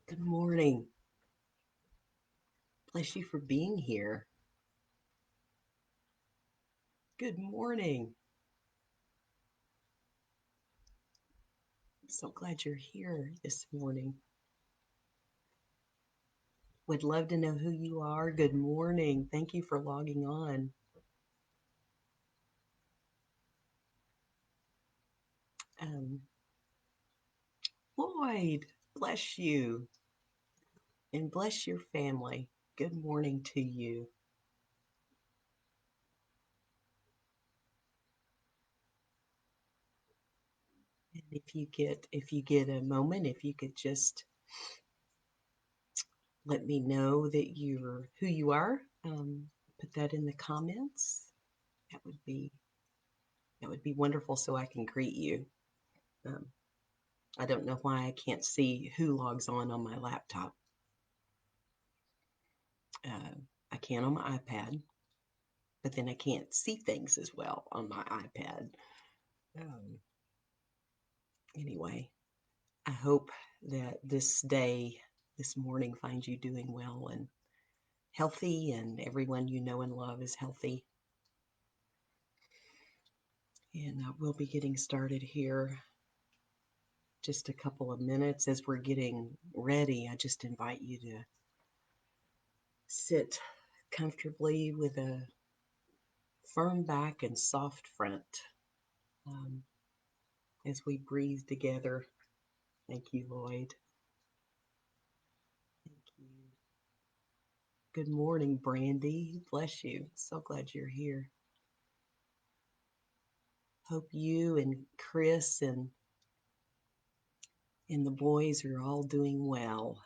Good morning. Bless you for being here. Good morning. I'm so glad you're here this morning. Would love to know who you are. Good morning. Thank you for logging on. Um, Lloyd, bless you and bless your family. Good morning to you. And if you get a moment, if you could just let me know that you're who you are, put that in the comments. That would be that would be wonderful so I can greet you. Um, I don't know why I can't see who logs on my laptop. Uh, I can on my iPad, but then I can't see things as well on my iPad. Um, anyway, I hope that this day, this morning, finds you doing well and healthy, and everyone you know and love is healthy. And we'll be getting started here just a couple of minutes as we're getting ready. I just invite you to sit comfortably with a firm back and soft front um, as we breathe together. Thank you, Lloyd. Thank you. Good morning, Brandy. Bless you. So glad you're here. Hope you and Chris and the boys are all doing well.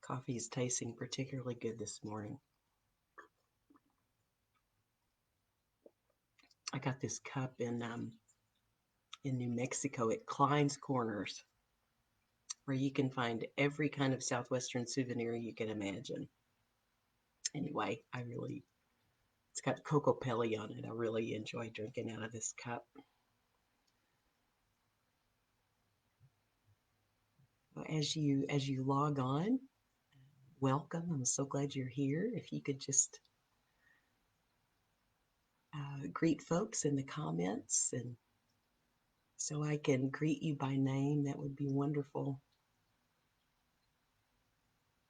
Coffee is tasting particularly good this morning. I got this cup in New Mexico at Klein's Corners, where you can find every kind of Southwestern souvenir you can imagine. Anyway, it's got cocoa pelly on it. I really enjoy drinking out of this cup. As you log on, welcome. I'm so glad you're here. If you could just greet folks in the comments, and so I can greet you by name, that would be wonderful.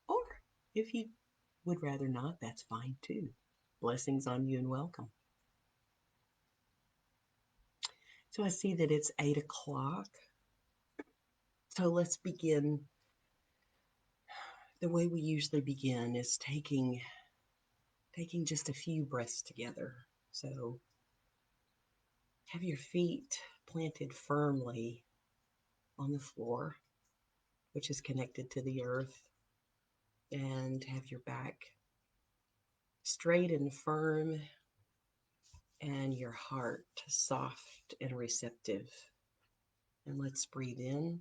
Or if you would rather not, that's fine too. Blessings on you and welcome. So I see that it's 8 o'clock. So let's begin. The way we usually begin is taking just a few breaths together. So have your feet planted firmly on the floor, which is connected to the earth, and have your back straight and firm and your heart soft and receptive. And let's breathe in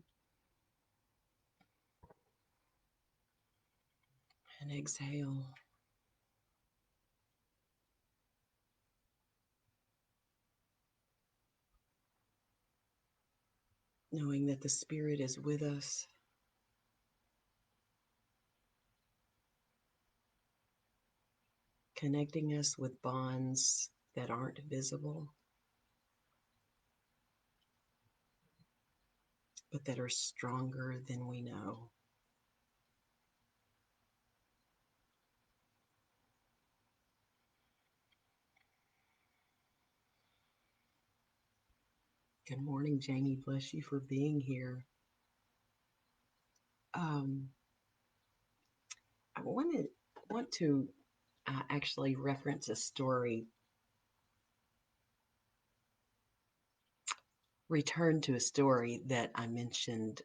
and exhale. Knowing that the Spirit is with us, connecting us with bonds that aren't visible, but that are stronger than we know. Good morning, Jamie. Bless you for being here. Um, I want to actually reference a story, return to a story that I mentioned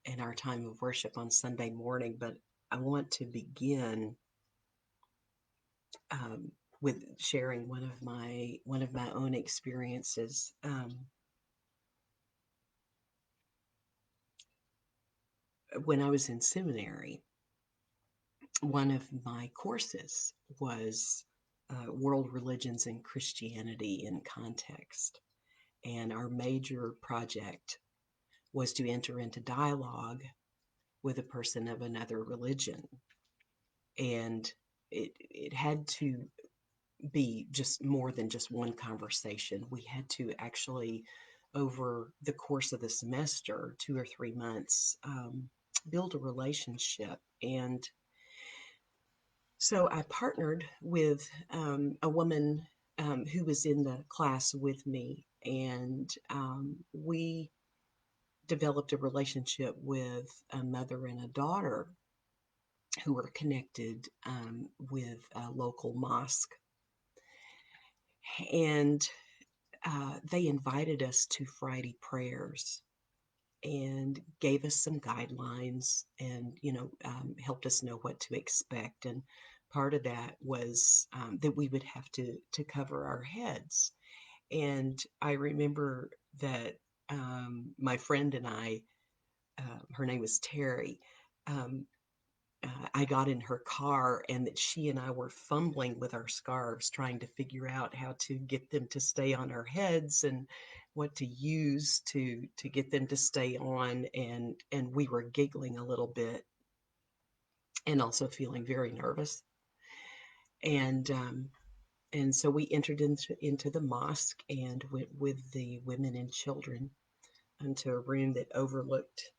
in our time of worship on Sunday morning, but I want to begin um, with sharing one of my own experiences. When I was in seminary, one of my courses was world religions and Christianity in context. And our major project was to enter into dialogue with a person of another religion. And it had to be just more than just one conversation. We had to actually, over the course of the semester, 2 or 3 months, build a relationship. And so I partnered with a woman who was in the class with me, and we developed a relationship with a mother and a daughter who were connected with a local mosque. And they invited us to Friday prayers and gave us some guidelines and, helped us know what to expect. And part of that was that we would have to cover our heads. And I remember that my friend and I, her name was Terry, um, I got in her car and that she and I were fumbling with our scarves, trying to figure out how to get them to stay on our heads and what to use to get them to stay on. And we were giggling a little bit and also feeling very nervous. And and so we entered into the mosque and went with the women and children into a room that overlooked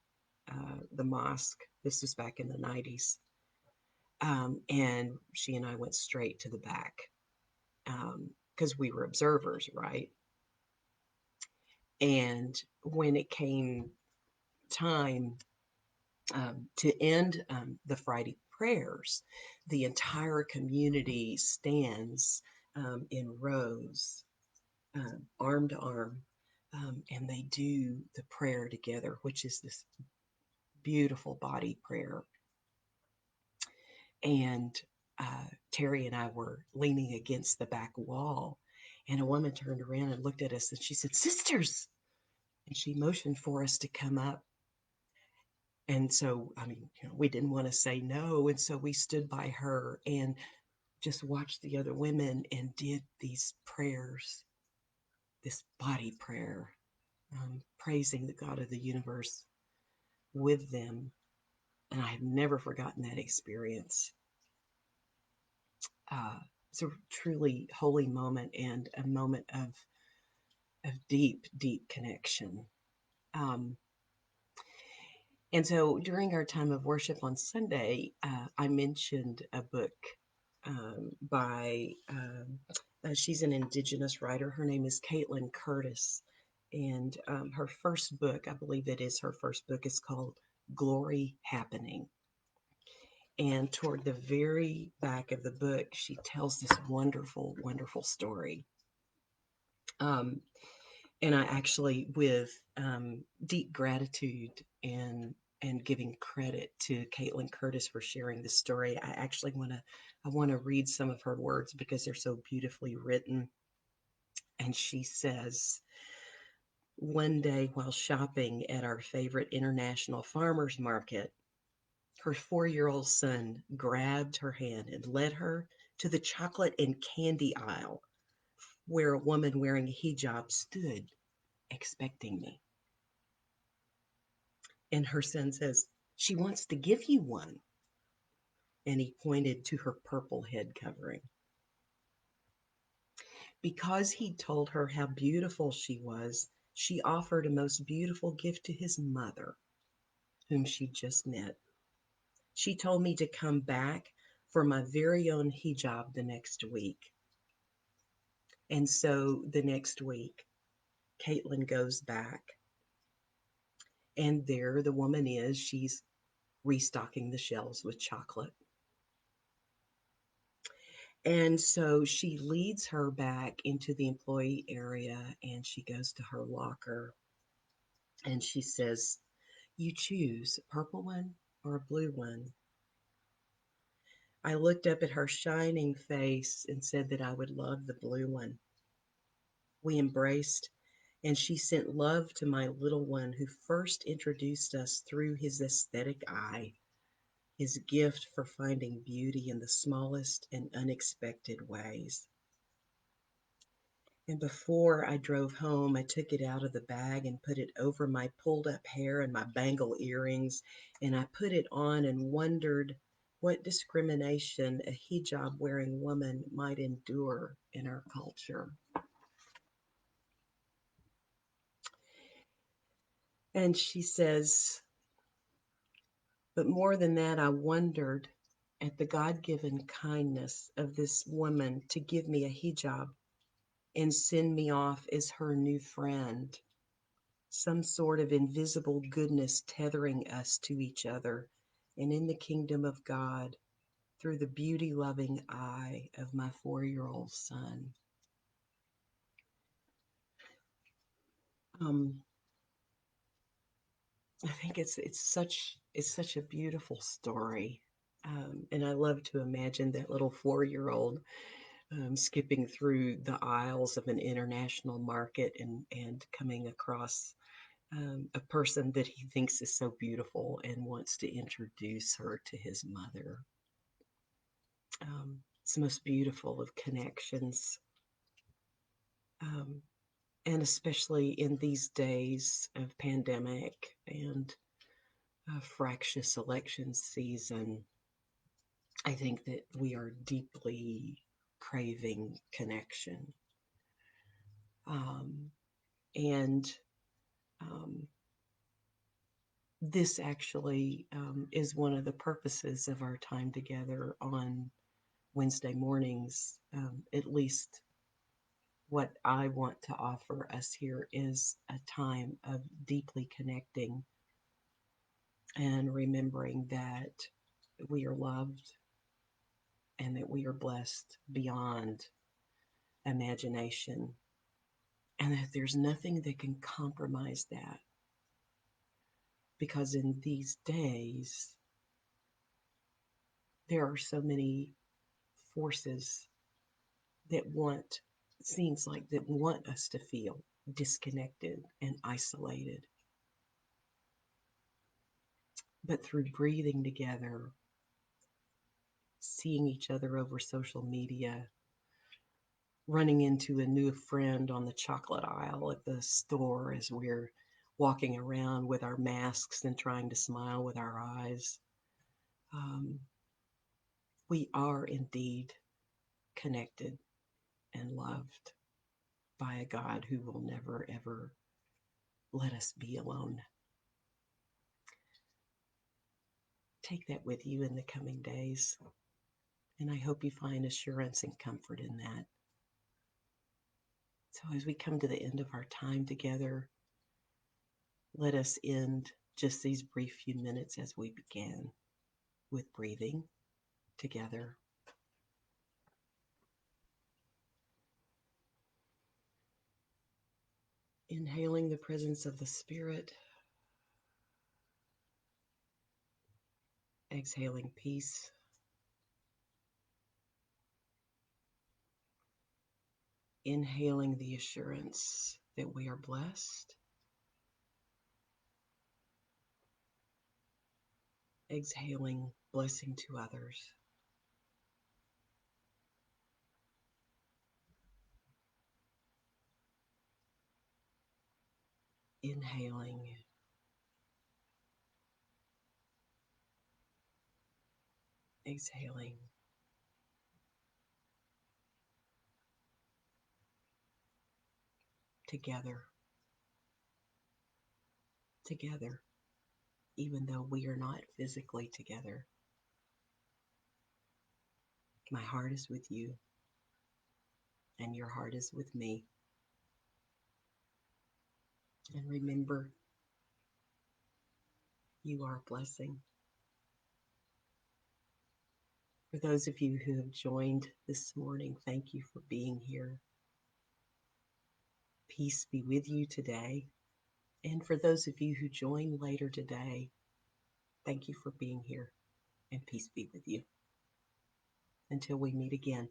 the mosque. This was back in the 90s. And she and I went straight to the back because we were observers, right? And when it came time to end the Friday prayers, the entire community stands in rows, arm to arm, and they do the prayer together, which is this beautiful body prayer. And Terry and I were leaning against the back wall, and a woman turned around and looked at us and she said, "Sisters!" And she motioned for us to come up. And so, I mean, we didn't want to say no. And so we stood by her and just watched the other women and did these prayers, this body prayer, praising the God of the universe with them. And I have never forgotten that experience. It's a truly holy moment and a moment of deep, deep connection. Um, and so during our time of worship on Sunday, I mentioned a book by, she's an Indigenous writer. Her name is Caitlin Curtis. And her first book, I believe it is her first book, is called Glory Happening. And toward the very back of the book, she tells this wonderful, wonderful story. And I actually, with deep gratitude and giving credit to Caitlin Curtis for sharing this story, I want to read some of her words because they're so beautifully written. And she says, "One day while shopping at our favorite international farmers market, her 4-year-old son grabbed her hand and led her to the chocolate and candy aisle where a woman wearing a hijab stood expecting me. And her son says, 'She wants to give you one.' And he pointed to her purple head covering. Because he'd told her how beautiful she was, she offered a most beautiful gift to his mother, whom she'd just met. She told me to come back for my very own hijab the next week. And so the next week, Caitlin goes back, and there the woman is. She's restocking the shelves with chocolate. And so she leads her back into the employee area and she goes to her locker and she says, "You choose a purple one or a blue one." I looked up at her shining face and said that I would love the blue one. We embraced, and she sent love to my little one who first introduced us through his aesthetic eye, his gift for finding beauty in the smallest and unexpected ways. And before I drove home, I took it out of the bag and put it over my pulled up hair and my bangle earrings. And I put it on and wondered what discrimination a hijab wearing woman might endure in our culture. And she says, but more than that, I wondered at the God given kindness of this woman to give me a hijab and send me off as her new friend, some sort of invisible goodness tethering us to each other and in the kingdom of God through the beauty loving eye of my 4-year-old son. Um, I think it's such a beautiful story, and I love to imagine that little 4-year-old skipping through the aisles of an international market and coming across a person that he thinks is so beautiful and wants to introduce her to his mother. It's the most beautiful of connections. Um, and especially in these days of pandemic and a fractious election season, I think that we are deeply craving connection. Um, and um, this actually is one of the purposes of our time together on Wednesday mornings. At least what I want to offer us here is a time of deeply connecting and remembering that we are loved and that we are blessed beyond imagination, and that there's nothing that can compromise that. Because in these days, there are so many forces that want, seems like, that want us to feel disconnected and isolated. But through breathing together, seeing each other over social media, running into a new friend on the chocolate aisle at the store as we're walking around with our masks and trying to smile with our eyes. Um, we are indeed connected and loved by a God who will never, ever let us be alone. Take that with you in the coming days, and I hope you find assurance and comfort in that. So, as we come to the end of our time together, let us end just these brief few minutes as we began with breathing together. Inhaling the presence of the Spirit, exhaling peace, inhaling the assurance that we are blessed, exhaling blessing to others. Inhaling, exhaling, together, together, even though we are not physically together. My heart is with you, and your heart is with me. And remember, you are a blessing. For those of you who have joined this morning, thank you for being here. Peace be with you today. And for those of you who join later today, thank you for being here, and peace be with you. Until we meet again.